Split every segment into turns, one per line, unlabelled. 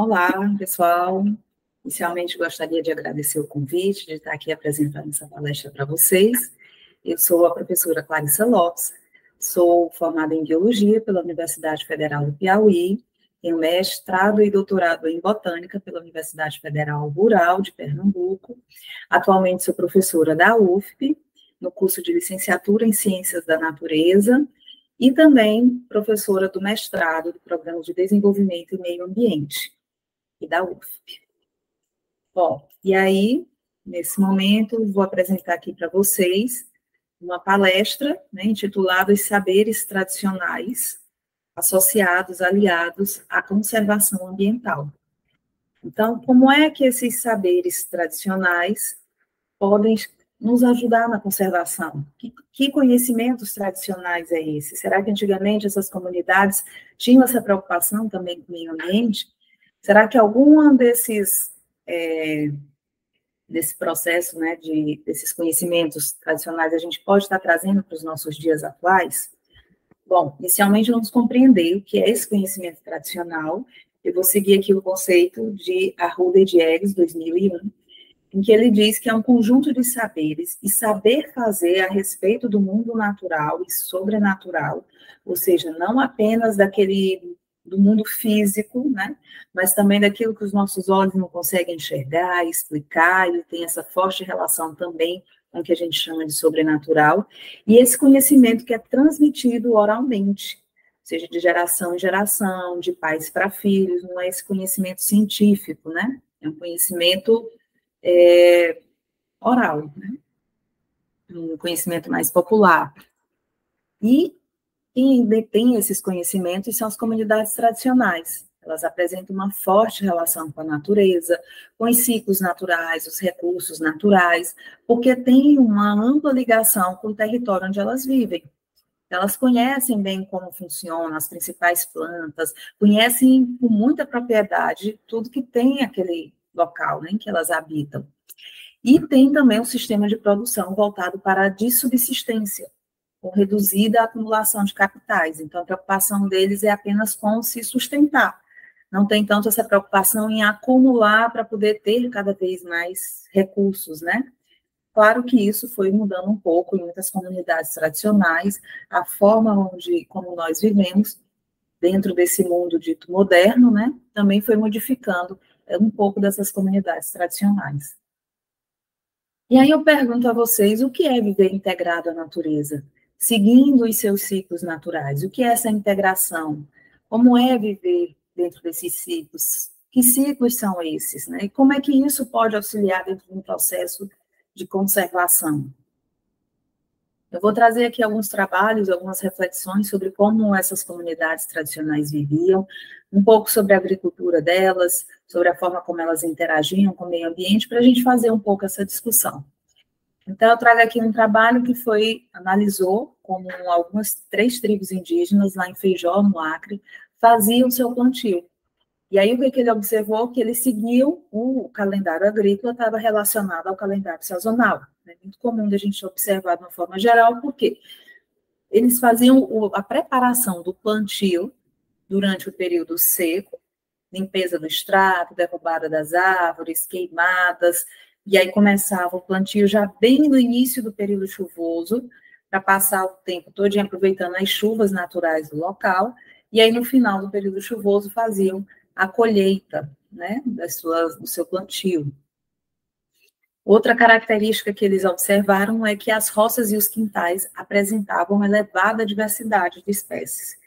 Olá, pessoal. Inicialmente, gostaria de agradecer o convite de estar aqui apresentando essa palestra para vocês. Eu sou a professora Clarissa Lopes, sou formada em Biologia pela Universidade Federal do Piauí, tenho mestrado e doutorado em Botânica pela Universidade Federal Rural de Pernambuco. Atualmente sou professora da UFP, no curso de Licenciatura em Ciências da Natureza, e também professora do mestrado do Programa de Desenvolvimento e Meio Ambiente, e da UFP. Bom, e aí, nesse momento, vou apresentar aqui para vocês uma palestra, né, intitulada Os Saberes Tradicionais Associados, Aliados à Conservação Ambiental. Então, como é que esses saberes tradicionais podem nos ajudar na conservação? Que conhecimentos tradicionais é esse? Será que antigamente essas comunidades tinham essa preocupação também com o meio ambiente? Será que algum desse processo, né, desses conhecimentos tradicionais, a gente pode estar trazendo para os nossos dias atuais? Bom, inicialmente vamos compreender o que é esse conhecimento tradicional. Eu vou seguir aqui o conceito de Arruda e Diegues, 2001, em que ele diz que é um conjunto de saberes e saber fazer a respeito do mundo natural e sobrenatural, ou seja, não apenas do mundo físico, né, mas também daquilo que os nossos olhos não conseguem enxergar, explicar, e tem essa forte relação também com o que a gente chama de sobrenatural, e esse conhecimento que é transmitido oralmente, ou seja, de geração em geração, de pais para filhos, não é esse conhecimento científico, né, é um conhecimento oral, né, um conhecimento mais popular. E quem detém esses conhecimentos são as comunidades tradicionais. Elas apresentam uma forte relação com a natureza, com os ciclos naturais, os recursos naturais, porque têm uma ampla ligação com o território onde elas vivem. Elas conhecem bem como funcionam as principais plantas, conhecem com muita propriedade tudo que tem aquele local, né, em que elas habitam. E tem também um sistema de produção voltado para a de subsistência, com reduzida acumulação de capitais. Então, a preocupação deles é apenas com se sustentar. Não tem tanto essa preocupação em acumular para poder ter cada vez mais recursos, né? Claro que isso foi mudando um pouco em muitas comunidades tradicionais, a forma como nós vivemos dentro desse mundo dito moderno, né? Também foi modificando um pouco dessas comunidades tradicionais. E aí eu pergunto a vocês, o que é viver integrado à natureza? Seguindo os seus ciclos naturais, o que é essa integração? Como é viver dentro desses ciclos? Que ciclos são esses, né? E como é que isso pode auxiliar dentro de um processo de conservação? Eu vou trazer aqui alguns trabalhos, algumas reflexões sobre como essas comunidades tradicionais viviam, um pouco sobre a agricultura delas, sobre a forma como elas interagiam com o meio ambiente, para a gente fazer um pouco essa discussão. Então, eu trago aqui um trabalho que analisou como algumas 3 tribos indígenas lá em Feijó, no Acre, faziam o seu plantio. E aí, o que ele observou? Que eles seguiam o calendário agrícola, estava relacionado ao calendário sazonal. É muito comum da gente observar de uma forma geral, porque eles faziam a preparação do plantio durante o período seco, limpeza do extrato, derrubada das árvores, queimadas, e aí começava o plantio já bem no início do período chuvoso, para passar o tempo todo aproveitando as chuvas naturais do local, e aí no final do período chuvoso faziam a colheita, né, do seu plantio. Outra característica que eles observaram é que as roças e os quintais apresentavam elevada diversidade de espécies.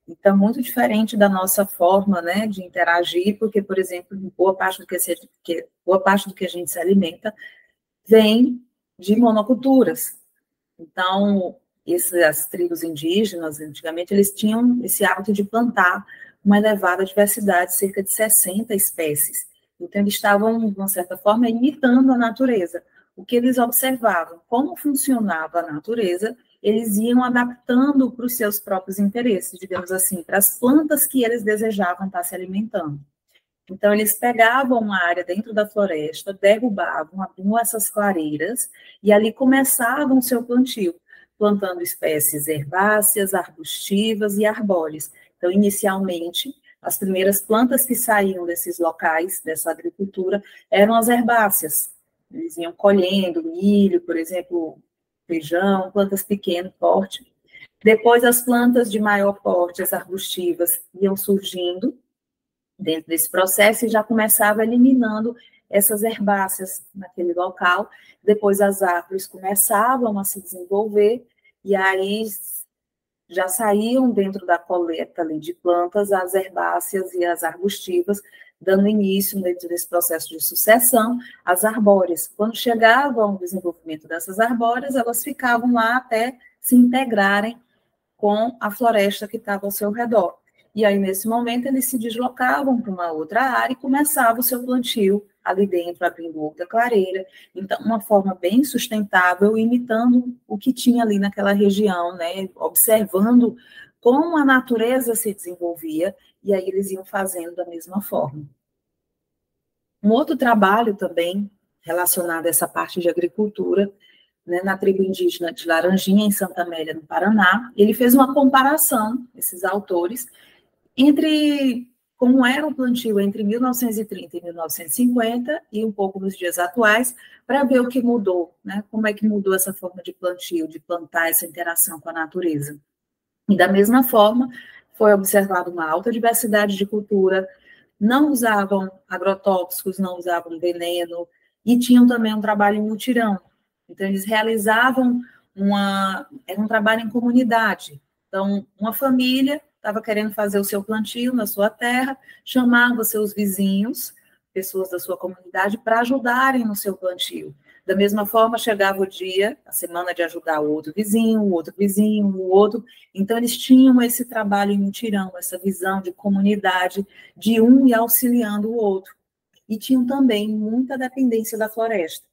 Então, muito diferente da nossa forma, né, de interagir, porque, por exemplo, boa parte do que a gente se alimenta vem de monoculturas. Então, as tribos indígenas, antigamente, eles tinham esse hábito de plantar uma elevada diversidade, cerca de 60 espécies. Então, eles estavam, de uma certa forma, imitando a natureza. O que eles observavam, como funcionava a natureza, eles iam adaptando para os seus próprios interesses, digamos assim, para as plantas que eles desejavam estar se alimentando. Então, eles pegavam uma área dentro da floresta, derrubavam, abriam essas clareiras, e ali começavam o seu plantio, plantando espécies herbáceas, arbustivas e arbóreas. Então, inicialmente, As primeiras plantas que saíam desses locais, dessa agricultura, eram as herbáceas. Eles iam colhendo milho, por exemplo, feijão, plantas pequenas, porte. Depois, as plantas de maior porte, as arbustivas, iam surgindo dentro desse processo e já começava eliminando essas herbáceas naquele local. Depois, as árvores começavam a se desenvolver e aí já saíam dentro da coleta ali de plantas as herbáceas e as arbustivas, dando início, dentro desse processo de sucessão, às arbóreas. Quando chegavam o desenvolvimento dessas arbóreas, elas ficavam lá até se integrarem com a floresta que estava ao seu redor. E aí, nesse momento, eles se deslocavam para uma outra área e começava o seu plantio ali dentro, abrindo outra clareira. Então, uma forma bem sustentável, imitando o que tinha ali naquela região, né? Observando como a natureza se desenvolvia, e aí eles iam fazendo da mesma forma. Um outro trabalho também relacionado a essa parte de agricultura, né, na tribo indígena de Laranjinha, em Santa Amélia, no Paraná, ele fez uma comparação, esses autores, entre como era o plantio entre 1930 e 1950 e um pouco nos dias atuais, para ver o que mudou, né? Como é que mudou essa forma de plantio, de plantar essa interação com a natureza. E da mesma forma, foi observada uma alta diversidade de cultura, não usavam agrotóxicos, não usavam veneno, e tinham também um trabalho em mutirão. Então, eles realizavam era um trabalho em comunidade. Então, uma família estava querendo fazer o seu plantio na sua terra, chamava seus vizinhos, pessoas da sua comunidade, para ajudarem no seu plantio. Da mesma forma, chegava o dia, a semana de ajudar o outro vizinho, o outro vizinho, o outro. Então, eles tinham esse trabalho em mutirão, essa visão de comunidade, de um e auxiliando o outro. E tinham também muita dependência da floresta.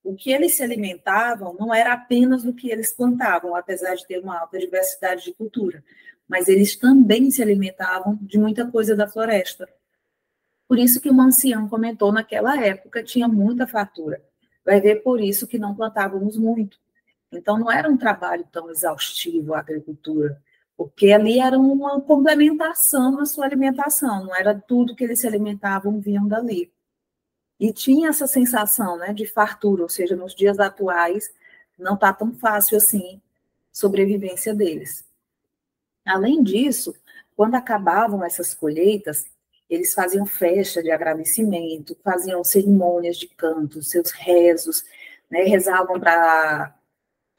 O que eles se alimentavam não era apenas do que eles plantavam, apesar de ter uma alta diversidade de cultura, mas eles também se alimentavam de muita coisa da floresta. Por isso que o ancião comentou naquela época, tinha muita fartura. Vai ver por isso que não plantávamos muito. Então, não era um trabalho tão exaustivo a agricultura, porque ali era uma complementação na sua alimentação, não era tudo que eles se alimentavam vinham dali. E tinha essa sensação, né, de fartura, ou seja, nos dias atuais, não está tão fácil assim a sobrevivência deles. Além disso, quando acabavam essas colheitas, eles faziam festa de agradecimento, faziam cerimônias de canto, seus rezos, né, rezavam para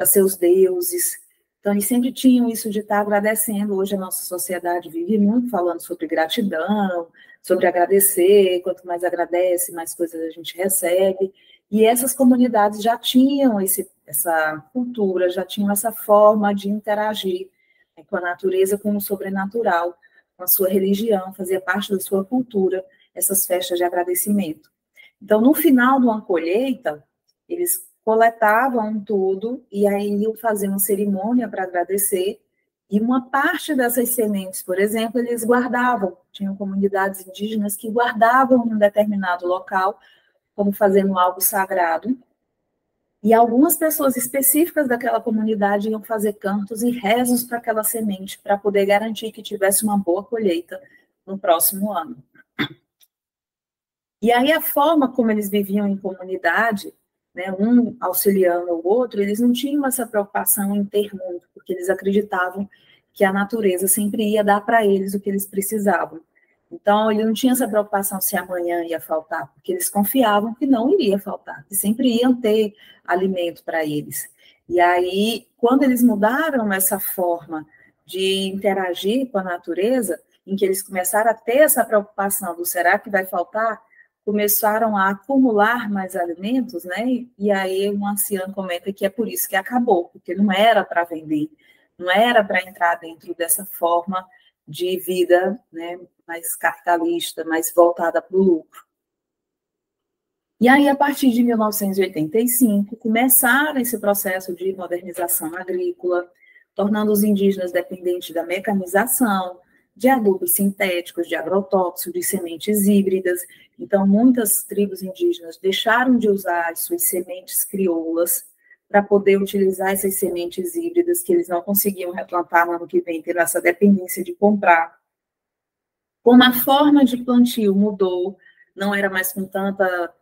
seus deuses. Então, eles sempre tinham isso de estar agradecendo. Hoje a nossa sociedade vive muito falando sobre gratidão, sobre agradecer, quanto mais agradece, mais coisas a gente recebe. E essas comunidades já tinham essa cultura, já tinham essa forma de interagir, né, com a natureza, com o sobrenatural, com a sua religião, fazia parte da sua cultura, essas festas de agradecimento. Então, no final de uma colheita, eles coletavam tudo e aí iam fazer uma cerimônia para agradecer, e uma parte dessas sementes, por exemplo, eles guardavam. Tinham comunidades indígenas que guardavam em um determinado local, como fazendo algo sagrado, e algumas pessoas específicas daquela comunidade iam fazer cantos e rezos para aquela semente, para poder garantir que tivesse uma boa colheita no próximo ano. E aí a forma como eles viviam em comunidade, né, um auxiliando o outro, eles não tinham essa preocupação em ter muito, porque eles acreditavam que a natureza sempre ia dar para eles o que eles precisavam. Então, ele não tinha essa preocupação se amanhã ia faltar, porque eles confiavam que não iria faltar, que sempre iam ter alimento para eles. E aí, quando eles mudaram essa forma de interagir com a natureza, em que eles começaram a ter essa preocupação do será que vai faltar, começaram a acumular mais alimentos, né? E aí um ancião comenta que é por isso que acabou, porque não era para vender, não era para entrar dentro dessa forma de vida, né, mais capitalista, mais voltada para o lucro. E aí, a partir de 1985, começaram esse processo de modernização agrícola, tornando os indígenas dependentes da mecanização, de adubos sintéticos, de agrotóxicos, de sementes híbridas. Então, muitas tribos indígenas deixaram de usar as suas sementes crioulas para poder utilizar essas sementes híbridas que eles não conseguiam replantar no ano que vem, tendo essa dependência de comprar. Como a forma de plantio mudou, não era mais com tanta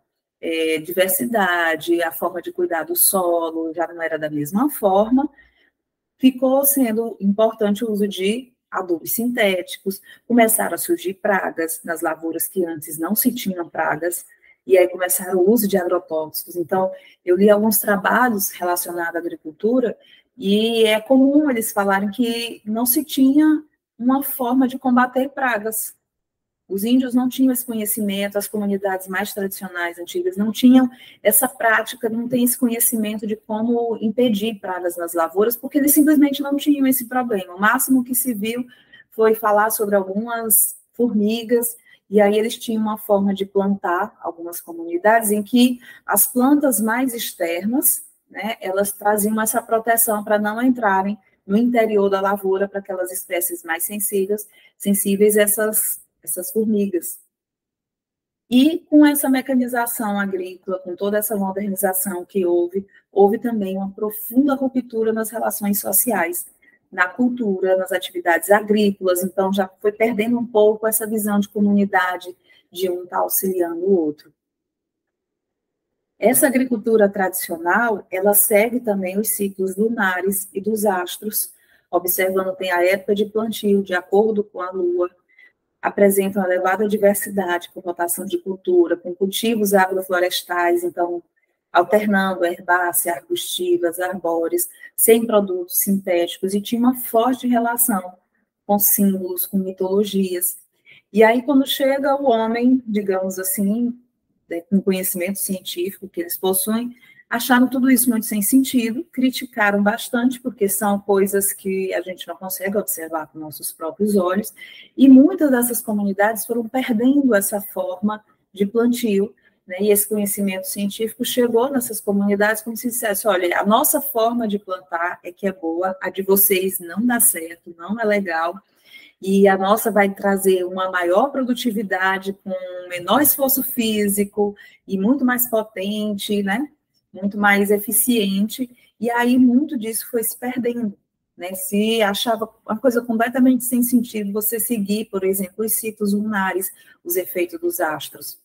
diversidade, a forma de cuidar do solo já não era da mesma forma, ficou sendo importante o uso de adubos sintéticos, começaram a surgir pragas nas lavouras que antes não se tinham pragas, e aí começaram o uso de agrotóxicos. Então, eu li alguns trabalhos relacionados à agricultura, e é comum eles falarem que não se tinha uma forma de combater pragas. Os índios não tinham esse conhecimento, as comunidades mais tradicionais, antigas, não tinham essa prática, não tem esse conhecimento de como impedir pragas nas lavouras, porque eles simplesmente não tinham esse problema. O máximo que se viu foi falar sobre algumas formigas, e aí eles tinham uma forma de plantar, algumas comunidades, em que as plantas mais externas, né, elas traziam essa proteção para não entrarem no interior da lavoura, para aquelas espécies mais sensíveis essas formigas. E com essa mecanização agrícola, com toda essa modernização que houve também uma profunda ruptura nas relações sociais, na cultura, nas atividades agrícolas, então já foi perdendo um pouco essa visão de comunidade, de um estar auxiliando o outro. Essa agricultura tradicional, ela segue também os ciclos lunares e dos astros, observando tem a época de plantio, de acordo com a lua, apresentam elevada diversidade com rotação de cultura, com cultivos agroflorestais, então, alternando herbácea, arbustivas, arbóreas, sem produtos sintéticos, e tinha uma forte relação com símbolos, com mitologias. E aí, quando chega o homem, digamos assim, com conhecimento científico que eles possuem, acharam tudo isso muito sem sentido, criticaram bastante, porque são coisas que a gente não consegue observar com nossos próprios olhos, e muitas dessas comunidades foram perdendo essa forma de plantio, né, e esse conhecimento científico chegou nessas comunidades como se dissesse, olha, a nossa forma de plantar é que é boa, a de vocês não dá certo, não é legal, e a nossa vai trazer uma maior produtividade com menor esforço físico e muito mais potente, né? Muito mais eficiente, e aí muito disso foi se perdendo, né? Se achava uma coisa completamente sem sentido você seguir, por exemplo, os ciclos lunares, os efeitos dos astros.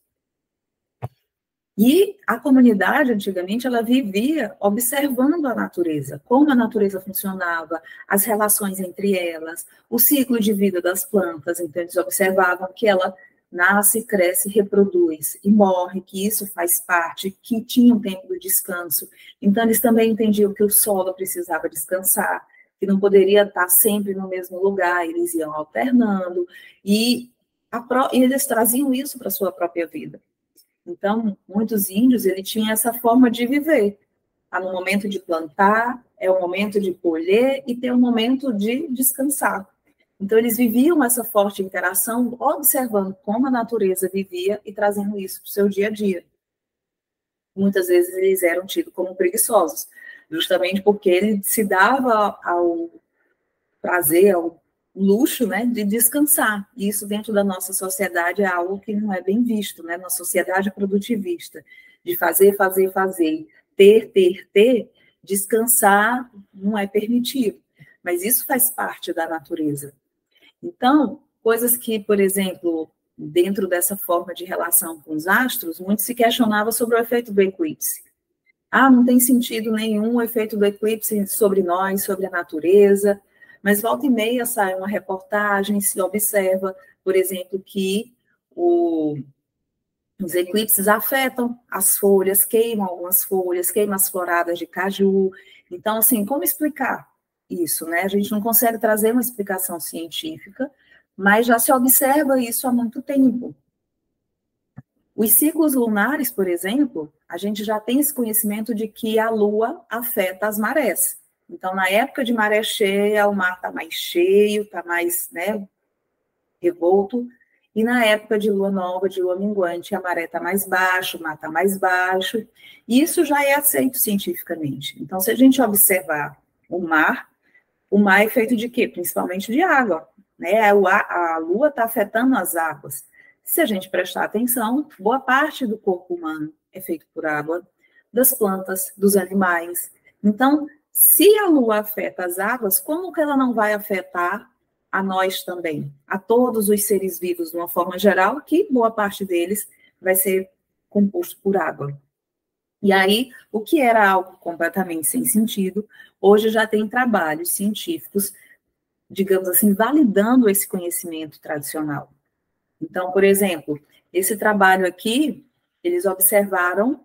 E a comunidade, antigamente, ela vivia observando a natureza, como a natureza funcionava, as relações entre elas, o ciclo de vida das plantas. Então, eles observavam que ela nasce, cresce, reproduz e morre, que isso faz parte, que tinha um tempo de descanso. Então, eles também entendiam que o solo precisava descansar, que não poderia estar sempre no mesmo lugar, eles iam alternando, e eles traziam isso para a sua própria vida. Então, muitos índios, ele tinha essa forma de viver. No momento de plantar, é o momento de colher e tem o momento de descansar. Então, eles viviam essa forte interação, observando como a natureza vivia e trazendo isso para o seu dia a dia. Muitas vezes eles eram tidos como preguiçosos, justamente porque ele se dava ao prazer, ao luxo, né, de descansar. E isso dentro da nossa sociedade é algo que não é bem visto, né, na sociedade produtivista, de fazer, ter, descansar não é permitido. Mas isso faz parte da natureza. Então, coisas que, por exemplo, dentro dessa forma de relação com os astros, muito se questionava sobre o efeito do eclipse. Não tem sentido nenhum o efeito do eclipse sobre nós, sobre a natureza, mas volta e meia sai uma reportagem, se observa, por exemplo, que os eclipses afetam as folhas, queimam algumas folhas, queimam as floradas de caju. Então, assim, como explicar isso, né? A gente não consegue trazer uma explicação científica, mas já se observa isso há muito tempo. Os ciclos lunares, por exemplo, a gente já tem esse conhecimento de que a Lua afeta as marés. Então, na época de maré cheia, o mar está mais cheio, está mais, né, revolto, e na época de lua nova, de lua minguante, a maré está mais baixa, o mar está mais baixo, e isso já é aceito cientificamente. Então, se a gente observar o mar é feito de quê? Principalmente de água, né? A lua está afetando as águas. Se a gente prestar atenção, boa parte do corpo humano é feito por água, das plantas, dos animais. Então, se a lua afeta as águas, como que ela não vai afetar a nós também, a todos os seres vivos de uma forma geral, que boa parte deles vai ser composto por água. E aí, o que era algo completamente sem sentido, hoje já tem trabalhos científicos, digamos assim, validando esse conhecimento tradicional. Então, por exemplo, esse trabalho aqui, eles observaram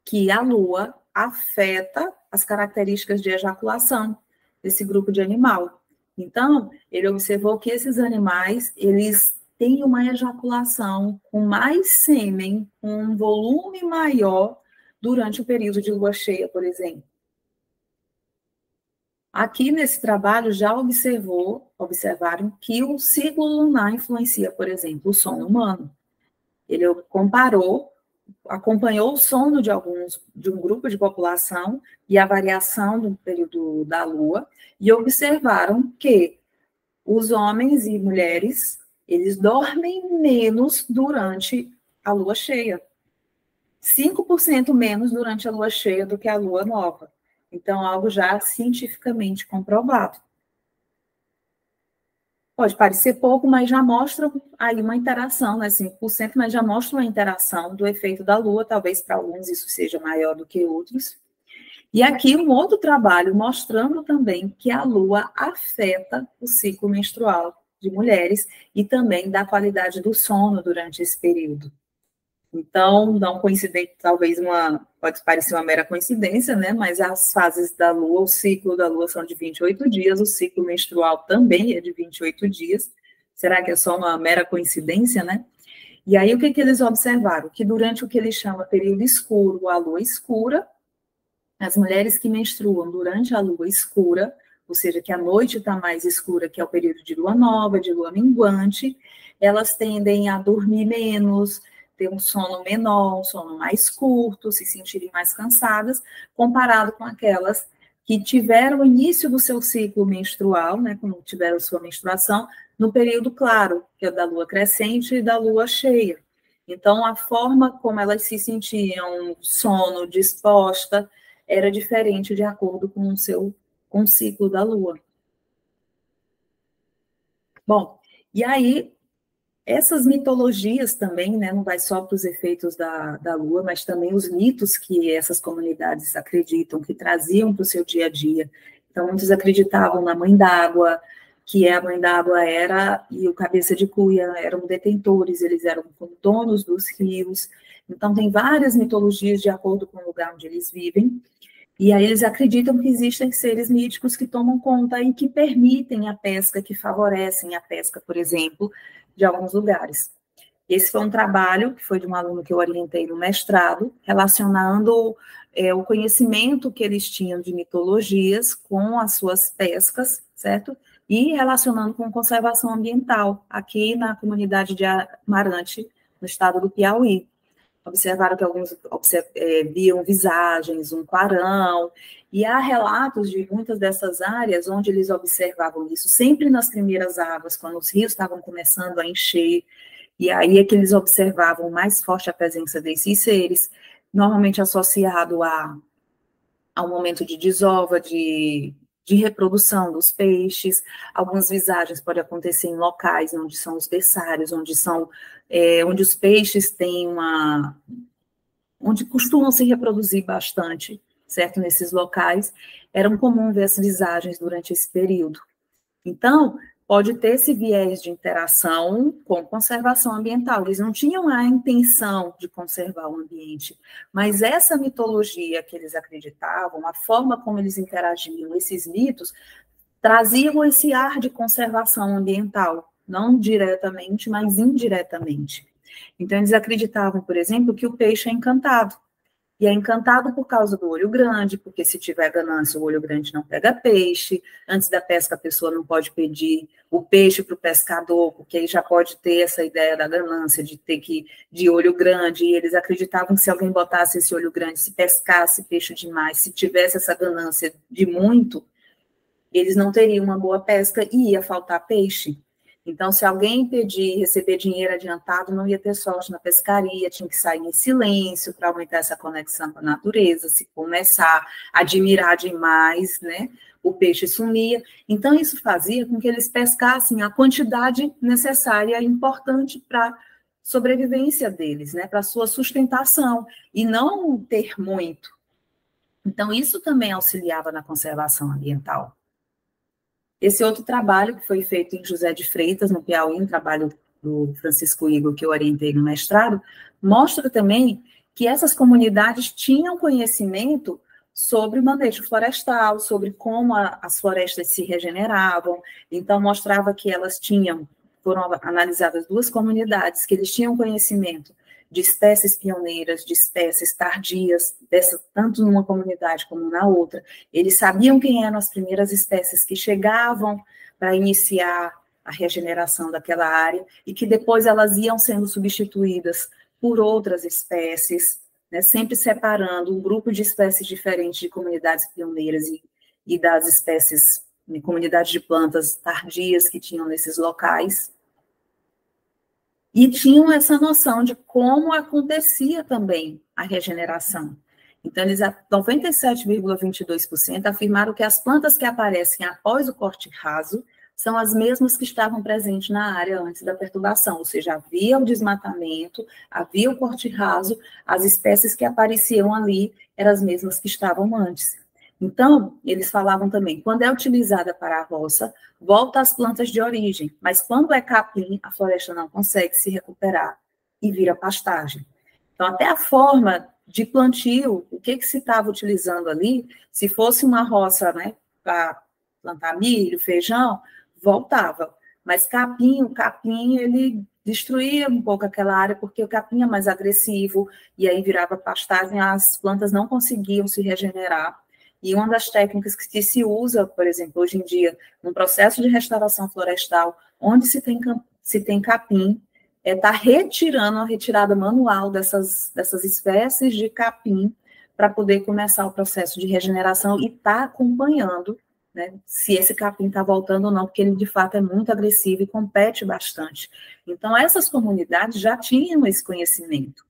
que a Lua afeta as características de ejaculação desse grupo de animal. Então, ele observou que esses animais, eles têm uma ejaculação com mais sêmen, com um volume maior durante o período de lua cheia, por exemplo. Aqui nesse trabalho já observaram que o ciclo lunar influencia, por exemplo, o sono humano. Ele acompanhou o sono de um grupo de população e a variação do período da lua, e observaram que os homens e mulheres, eles dormem menos durante a lua cheia. 5% menos durante a lua cheia do que a lua nova. Então, algo já cientificamente comprovado. Pode parecer pouco, mas já mostra aí uma interação, né? 5%, mas já mostra uma interação do efeito da Lua, talvez para alguns isso seja maior do que outros. E aqui um outro trabalho mostrando também que a Lua afeta o ciclo menstrual de mulheres e também da qualidade do sono durante esse período. Então, não coincidente, talvez pode parecer uma mera coincidência, né? Mas as fases da Lua, o ciclo da Lua são de 28 dias, o ciclo menstrual também é de 28 dias. Será que é só uma mera coincidência, né? E aí, o que eles observaram? Que durante o que eles chamam período escuro, a Lua escura, as mulheres que menstruam durante a Lua escura, ou seja, que a noite está mais escura, que é o período de Lua nova, de Lua minguante, elas tendem a dormir menos, ter um sono menor, um sono mais curto, se sentirem mais cansadas, comparado com aquelas que tiveram o início do seu ciclo menstrual, né, quando tiveram sua menstruação, no período claro, que é da lua crescente e da lua cheia. Então, a forma como elas se sentiam, sono, disposta, era diferente de acordo com o ciclo da lua. Bom, e aí, essas mitologias também, né, não vai só para os efeitos da Lua, mas também os mitos que essas comunidades acreditam, que traziam para o seu dia a dia. Então, muitos acreditavam na Mãe d'Água, que a Mãe d'Água e o Cabeça de Cuia eram detentores, eles eram donos dos rios. Então, tem várias mitologias de acordo com o lugar onde eles vivem. E aí eles acreditam que existem seres míticos que tomam conta e que permitem a pesca, que favorecem a pesca, por exemplo, de alguns lugares. Esse foi um trabalho que foi de um aluno que eu orientei no mestrado, relacionando o conhecimento que eles tinham de mitologias com as suas pescas, certo? E relacionando com conservação ambiental, aqui na comunidade de Amarante, no estado do Piauí. Observaram que alguns viam visagens, um clarão, e há relatos de muitas dessas áreas onde eles observavam isso, sempre nas primeiras águas, quando os rios estavam começando a encher, e aí é que eles observavam mais forte a presença desses seres, normalmente associado ao momento de desova, de reprodução dos peixes. Algumas visagens podem acontecer em locais onde são os berçários, onde os peixes têm onde costumam se reproduzir bastante, certo? Nesses locais, era comum ver as visagens durante esse período. Então, pode ter esse viés de interação com conservação ambiental. Eles não tinham a intenção de conservar o ambiente, mas essa mitologia que eles acreditavam, a forma como eles interagiam, esses mitos, traziam esse ar de conservação ambiental, não diretamente, mas indiretamente. Então, eles acreditavam, por exemplo, que o peixe é encantado. E é encantado por causa do olho grande, porque se tiver ganância, o olho grande não pega peixe. Antes da pesca, a pessoa não pode pedir o peixe para o pescador, porque aí já pode ter essa ideia da ganância, de olho grande. E eles acreditavam que se alguém botasse esse olho grande, se pescasse peixe demais, se tivesse essa ganância de muito, eles não teriam uma boa pesca e ia faltar peixe. Então, se alguém pedir, receber dinheiro adiantado, não ia ter sorte na pescaria, tinha que sair em silêncio para aumentar essa conexão com a natureza, se começar a admirar demais, né, o peixe sumia. Então, isso fazia com que eles pescassem a quantidade necessária e importante para a sobrevivência deles, né, para a sua sustentação, e não ter muito. Então, isso também auxiliava na conservação ambiental. Esse outro trabalho que foi feito em José de Freitas, no Piauí, um trabalho do Francisco Igor, que eu orientei no mestrado, mostra também que essas comunidades tinham conhecimento sobre o manejo florestal, sobre como as florestas se regeneravam. Então, mostrava que elas foram analisadas 2 comunidades, que eles tinham conhecimento de espécies pioneiras, de espécies tardias, tanto numa comunidade como na outra. Eles sabiam quem eram as primeiras espécies que chegavam para iniciar a regeneração daquela área e que depois elas iam sendo substituídas por outras espécies, né, sempre separando um grupo de espécies diferentes de comunidades pioneiras e das espécies, comunidades de plantas tardias que tinham nesses locais. E tinham essa noção de como acontecia também a regeneração. Então, eles, 97,22% afirmaram que as plantas que aparecem após o corte raso são as mesmas que estavam presentes na área antes da perturbação, ou seja, havia o desmatamento, havia o corte raso, as espécies que apareciam ali eram as mesmas que estavam antes. Então, eles falavam também, quando é utilizada para a roça, volta às plantas de origem, mas quando é capim, a floresta não consegue se recuperar e vira pastagem. Então, até a forma de plantio, o que se estava utilizando ali, se fosse uma roça, né, para plantar milho, feijão, voltava. Mas o capim, ele destruía um pouco aquela área, porque o capim é mais agressivo, e aí virava pastagem, as plantas não conseguiam se regenerar. E uma das técnicas que se usa, por exemplo, hoje em dia, no processo de restauração florestal, onde se tem capim, está retirando a retirada manual dessas espécies de capim para poder começar o processo de regeneração e estar acompanhando, né, se esse capim está voltando ou não, porque ele, de fato, é muito agressivo e compete bastante. Então, essas comunidades já tinham esse conhecimento.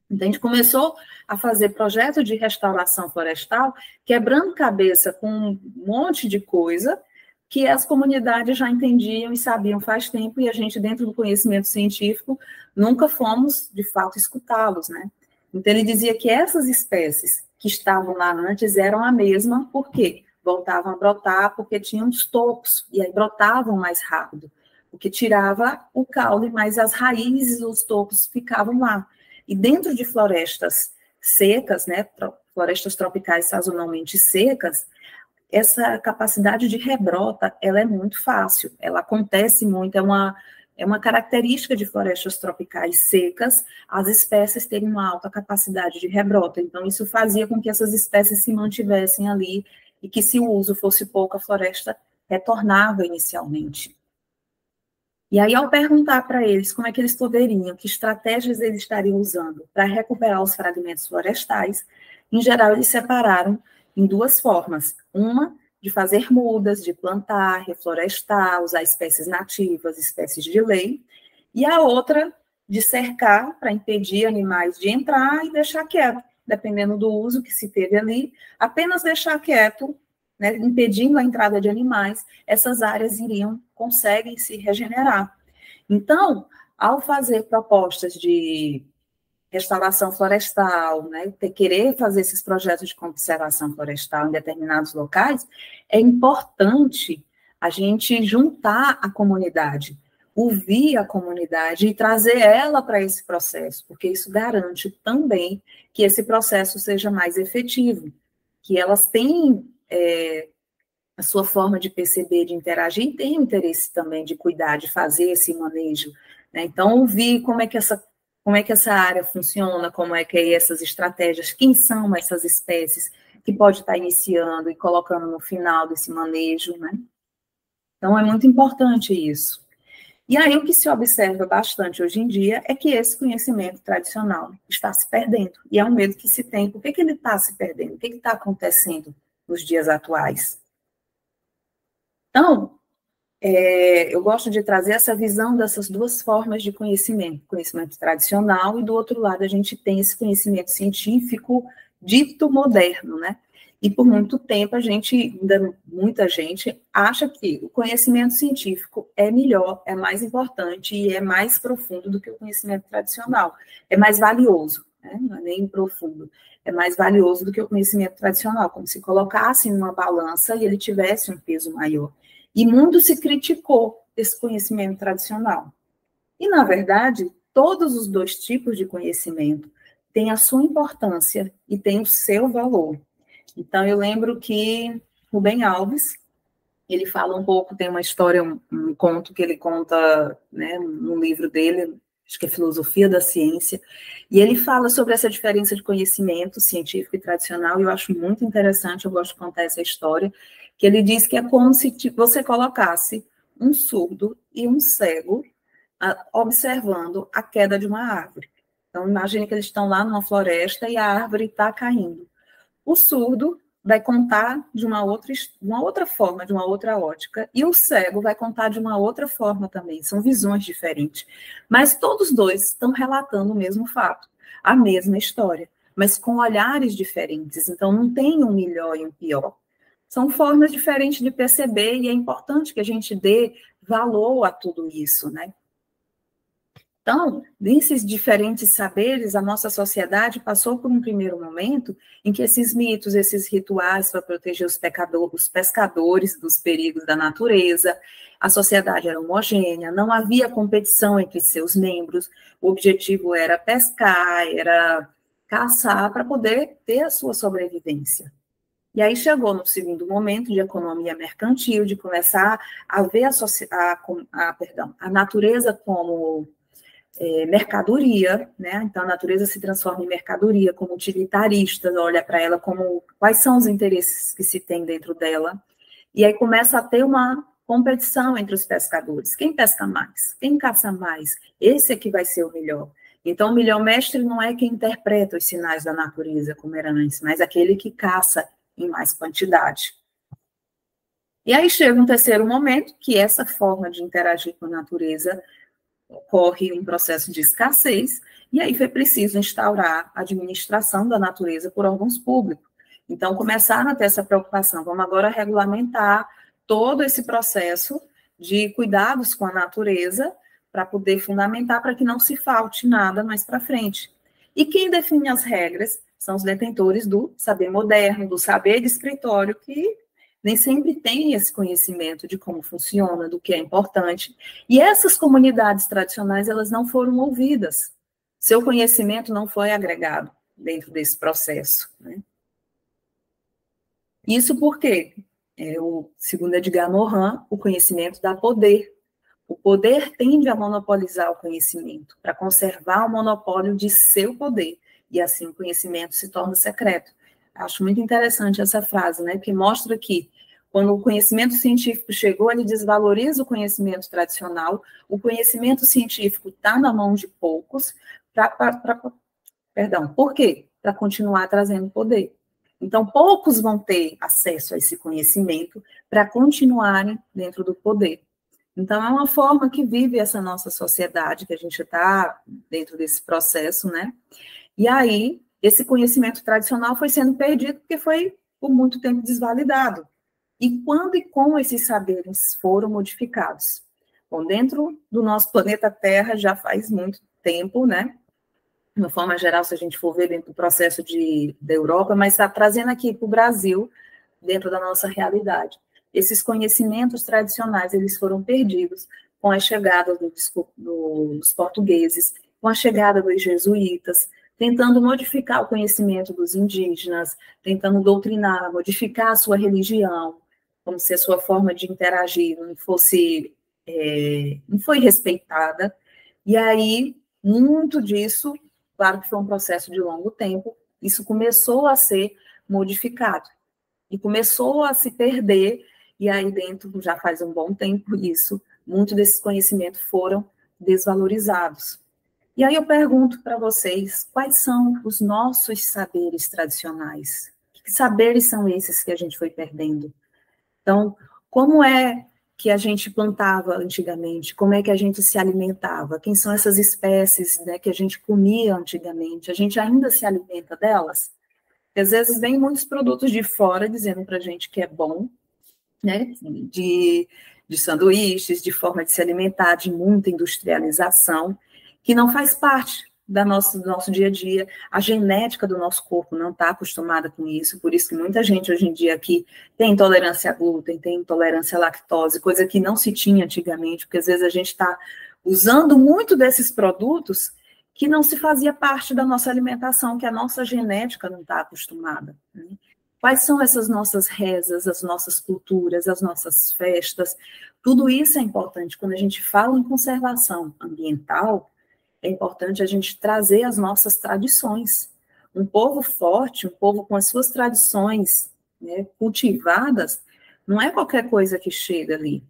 Então, a gente começou a fazer projeto de restauração florestal, quebrando cabeça com um monte de coisa que as comunidades já entendiam e sabiam faz tempo, e a gente, dentro do conhecimento científico, nunca fomos, de fato, escutá-los, né? Então, ele dizia que essas espécies que estavam lá antes eram a mesma, por quê? Voltavam a brotar porque tinham os tocos, e aí brotavam mais rápido, porque tirava o caule, mas as raízes, os tocos ficavam lá. E dentro de florestas secas, né, florestas tropicais sazonalmente secas, essa capacidade de rebrota, ela é muito fácil, ela acontece muito, é uma característica de florestas tropicais secas, as espécies terem uma alta capacidade de rebrota, então isso fazia com que essas espécies se mantivessem ali, e que se o uso fosse pouco, a floresta retornava inicialmente. E aí, ao perguntar para eles como é que eles poderiam, que estratégias eles estariam usando para recuperar os fragmentos florestais, em geral, eles separaram em 2 formas. Uma, de fazer mudas, de plantar, reflorestar, usar espécies nativas, espécies de lei, e a outra, de cercar, para impedir animais de entrar e deixar quieto, dependendo do uso que se teve ali, apenas deixar quieto, né, impedindo a entrada de animais, essas áreas conseguem se regenerar. Então, ao fazer propostas de restauração florestal, né, querer fazer esses projetos de conservação florestal em determinados locais, é importante a gente juntar a comunidade, ouvir a comunidade e trazer ela para esse processo, porque isso garante também que esse processo seja mais efetivo, que elas têm a sua forma de perceber, de interagir, e tem interesse também de cuidar, de fazer esse manejo, né? Então, ouvir como é que essa área funciona, como é que essas estratégias, quem são essas espécies que pode estar iniciando e colocando no final desse manejo, né? Então, é muito importante isso. E aí, o que se observa bastante hoje em dia é que esse conhecimento tradicional está se perdendo, e é um medo que se tem. Por que ele está se perdendo? O que está acontecendo nos dias atuais? Então, eu gosto de trazer essa visão dessas duas formas de conhecimento tradicional, e do outro lado a gente tem esse conhecimento científico dito moderno, né? E por muito tempo muita gente acha que o conhecimento científico é melhor, é mais importante e é mais profundo do que o conhecimento tradicional. É mais valioso, né? Não é nem profundo, é mais valioso do que o conhecimento tradicional, como se colocasse numa balança e ele tivesse um peso maior. E muito se criticou esse conhecimento tradicional. E, na verdade, todos os dois tipos de conhecimento têm a sua importância e têm o seu valor. Então, eu lembro que Rubem Alves, ele fala um pouco, tem uma história, um conto que ele conta, né, no livro dele, acho que é Filosofia da Ciência, e ele fala sobre essa diferença de conhecimento científico e tradicional, e eu acho muito interessante, eu gosto de contar essa história, que ele diz que é como se você colocasse um surdo e um cego observando a queda de uma árvore. Então, imagine que eles estão lá numa floresta e a árvore está caindo. O surdo vai contar de uma outra forma, de uma outra ótica, e o cego vai contar de uma outra forma também, são visões diferentes. Mas todos dois estão relatando o mesmo fato, a mesma história, mas com olhares diferentes, então não tem um melhor e um pior. São formas diferentes de perceber, e é importante que a gente dê valor a tudo isso, né? Então, desses diferentes saberes, a nossa sociedade passou por um primeiro momento em que esses mitos, esses rituais para proteger os pescadores dos perigos da natureza, a sociedade era homogênea, não havia competição entre seus membros, o objetivo era pescar, era caçar para poder ter a sua sobrevivência. E aí chegou no segundo momento de economia mercantil, de começar a ver a natureza como mercadoria, né? Então a natureza se transforma em mercadoria, como utilitarista, olha para ela como quais são os interesses que se tem dentro dela, e aí começa a ter uma competição entre os pescadores. Quem pesca mais? Quem caça mais? Esse é que vai ser o melhor. Então, o melhor mestre não é quem interpreta os sinais da natureza, como era antes, mas aquele que caça em mais quantidade. E aí chega um terceiro momento, que essa forma de interagir com a natureza ocorre um processo de escassez, e aí foi preciso instaurar a administração da natureza por órgãos públicos. Então, começaram a ter essa preocupação, vamos agora regulamentar todo esse processo de cuidados com a natureza, para poder fundamentar, para que não se falte nada mais para frente. E quem define as regras são os detentores do saber moderno, do saber de escritório, que nem sempre tem esse conhecimento de como funciona, do que é importante. E essas comunidades tradicionais, elas não foram ouvidas. Seu conhecimento não foi agregado dentro desse processo, né? Isso porque, segundo Edgar Morin, o conhecimento dá poder. O poder tende a monopolizar o conhecimento, para conservar o monopólio de seu poder, e assim o conhecimento se torna secreto. Acho muito interessante essa frase, né, que mostra que quando o conhecimento científico chegou, ele desvaloriza o conhecimento tradicional, o conhecimento científico está na mão de poucos, por quê? Para continuar trazendo poder. Então, poucos vão ter acesso a esse conhecimento para continuarem dentro do poder. Então, é uma forma que vive essa nossa sociedade, que a gente está dentro desse processo, né? E aí, esse conhecimento tradicional foi sendo perdido porque foi, por muito tempo, desvalidado. E quando e como esses saberes foram modificados? Bom, dentro do nosso planeta Terra já faz muito tempo, né? De uma forma geral, se a gente for ver dentro do processo da Europa, mas está trazendo aqui para o Brasil, dentro da nossa realidade. Esses conhecimentos tradicionais, eles foram perdidos com a chegada dos portugueses, com a chegada dos jesuítas, tentando modificar o conhecimento dos indígenas, tentando doutrinar, modificar a sua religião, como se a sua forma de interagir não foi respeitada. E aí, muito disso, claro que foi um processo de longo tempo, isso começou a ser modificado e começou a se perder, e aí dentro, já faz um bom tempo isso, muito desses conhecimentos foram desvalorizados. E aí eu pergunto para vocês, quais são os nossos saberes tradicionais? Que saberes são esses que a gente foi perdendo? Então, como é que a gente plantava antigamente, como é que a gente se alimentava, quem são essas espécies, né, que a gente comia antigamente, a gente ainda se alimenta delas? Porque às vezes vem muitos produtos de fora dizendo para a gente que é bom, né, de sanduíches, de forma de se alimentar, de muita industrialização, que não faz parte do nosso dia a dia. A genética do nosso corpo não está acostumada com isso, por isso que muita gente hoje em dia aqui tem intolerância a glúten, tem intolerância à lactose, coisa que não se tinha antigamente, porque às vezes a gente está usando muito desses produtos que não se fazia parte da nossa alimentação, que a nossa genética não está acostumada, né? Quais são essas nossas rezas, as nossas culturas, as nossas festas? Tudo isso é importante. Quando a gente fala em conservação ambiental, é importante a gente trazer as nossas tradições. Um povo forte, um povo com as suas tradições, né, cultivadas, não é qualquer coisa que chega ali.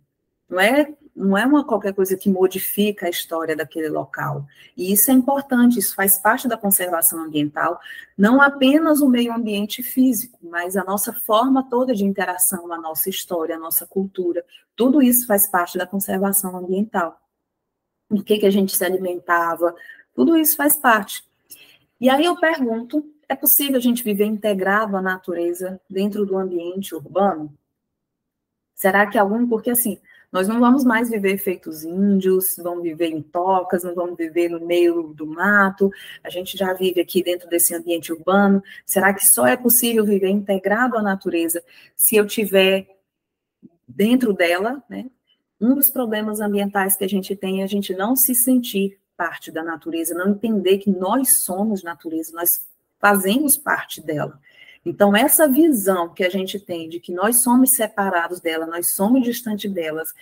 Não é qualquer coisa que modifica a história daquele local. E isso é importante, isso faz parte da conservação ambiental, não apenas o meio ambiente físico, mas a nossa forma toda de interação, a nossa história, a nossa cultura, tudo isso faz parte da conservação ambiental. Do que a gente se alimentava, tudo isso faz parte. E aí eu pergunto, é possível a gente viver integrado à natureza dentro do ambiente urbano? Será que porque assim, nós não vamos mais viver feitos índios, vamos viver em tocas, não vamos viver no meio do mato, a gente já vive aqui dentro desse ambiente urbano. Será que só é possível viver integrado à natureza se eu tiver dentro dela, né? Um dos problemas ambientais que a gente tem é a gente não se sentir parte da natureza, não entender que nós somos natureza, nós fazemos parte dela. Então, essa visão que a gente tem de que nós somos separados dela, nós somos distantes delas,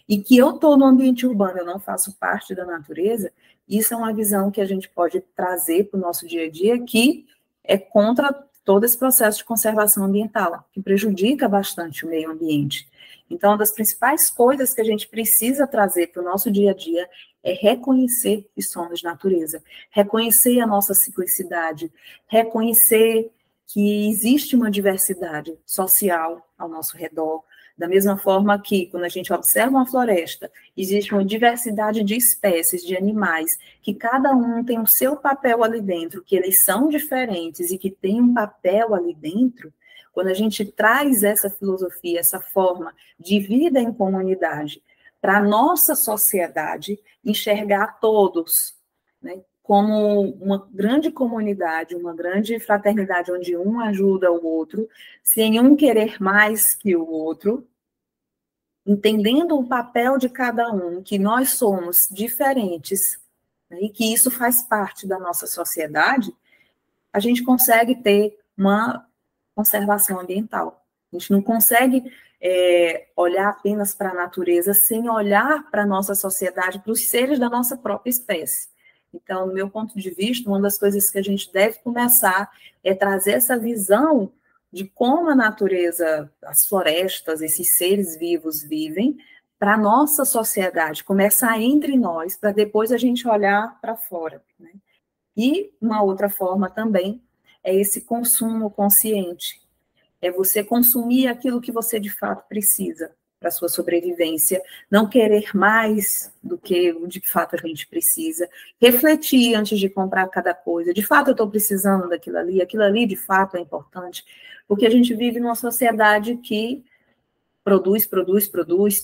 e que eu estou no ambiente urbano, eu não faço parte da natureza, isso é uma visão que a gente pode trazer para o nosso dia a dia, que é contra todo esse processo de conservação ambiental, que prejudica bastante o meio ambiente. Então, uma das principais coisas que a gente precisa trazer para o nosso dia a dia é reconhecer que somos natureza, reconhecer a nossa ciclicidade, reconhecer que existe uma diversidade social ao nosso redor, da mesma forma que, quando a gente observa uma floresta, existe uma diversidade de espécies, de animais, que cada um tem o seu papel ali dentro, que eles são diferentes e que tem um papel ali dentro. Quando a gente traz essa filosofia, essa forma de vida em comunidade para a nossa sociedade, enxergar todos, né, como uma grande comunidade, uma grande fraternidade, onde um ajuda o outro, sem um querer mais que o outro, entendendo o papel de cada um, que nós somos diferentes, né, e que isso faz parte da nossa sociedade, a gente consegue ter uma conservação ambiental. A gente não consegue olhar apenas para a natureza sem olhar para a nossa sociedade, para os seres da nossa própria espécie. Então, no meu ponto de vista, uma das coisas que a gente deve começar é trazer essa visão de como a natureza, as florestas, esses seres vivos vivem, para a nossa sociedade, começar entre nós, para depois a gente olhar para fora, né? E uma outra forma também é esse consumo consciente. É você consumir aquilo que você de fato precisa para a sua sobrevivência, não querer mais do que de fato a gente precisa, refletir antes de comprar cada coisa. De fato eu estou precisando daquilo ali de fato é importante, porque a gente vive numa sociedade que produz,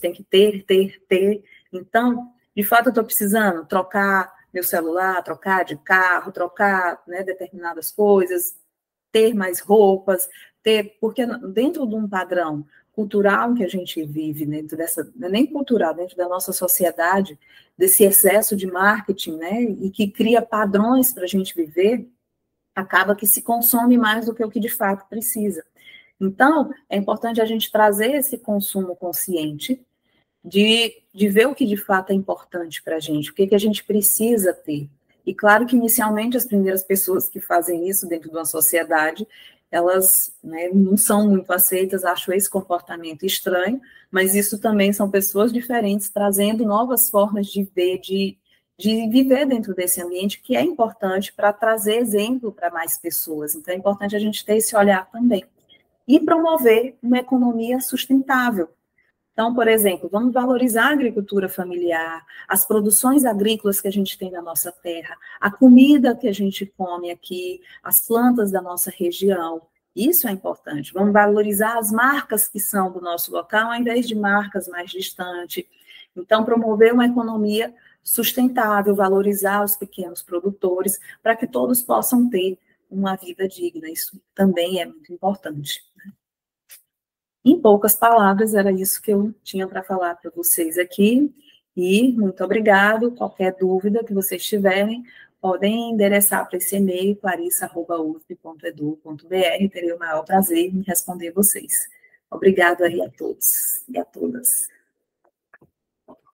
tem que ter. Então, de fato eu estou precisando trocar meu celular, trocar de carro, trocar, né, determinadas coisas, ter mais roupas, porque dentro de um padrão cultural que a gente vive, dentro dessa, não é nem cultural, dentro da nossa sociedade, desse excesso de marketing, né, e que cria padrões para a gente viver, acaba que se consome mais do que o que de fato precisa. Então, é importante a gente trazer esse consumo consciente, de ver o que de fato é importante para a gente, o que a gente precisa ter. E claro que, inicialmente, as primeiras pessoas que fazem isso dentro de uma sociedade, elas, né, não são muito aceitas, acham esse comportamento estranho, mas isso também são pessoas diferentes, trazendo novas formas de ver, de viver dentro desse ambiente, que é importante para trazer exemplo para mais pessoas. Então, é importante a gente ter esse olhar também. E promover uma economia sustentável. Então, por exemplo, vamos valorizar a agricultura familiar, as produções agrícolas que a gente tem na nossa terra, a comida que a gente come aqui, as plantas da nossa região. Isso é importante. Vamos valorizar as marcas que são do nosso local, ao invés de marcas mais distantes. Então, promover uma economia sustentável, valorizar os pequenos produtores, para que todos possam ter uma vida digna. Isso também é muito importante. Em poucas palavras, era isso que eu tinha para falar para vocês aqui. E muito obrigado. Qualquer dúvida que vocês tiverem, podem endereçar para esse e-mail, clarissa.ufp.edu.br. Terei o maior prazer em responder vocês. Obrigado aí a todos e a todas.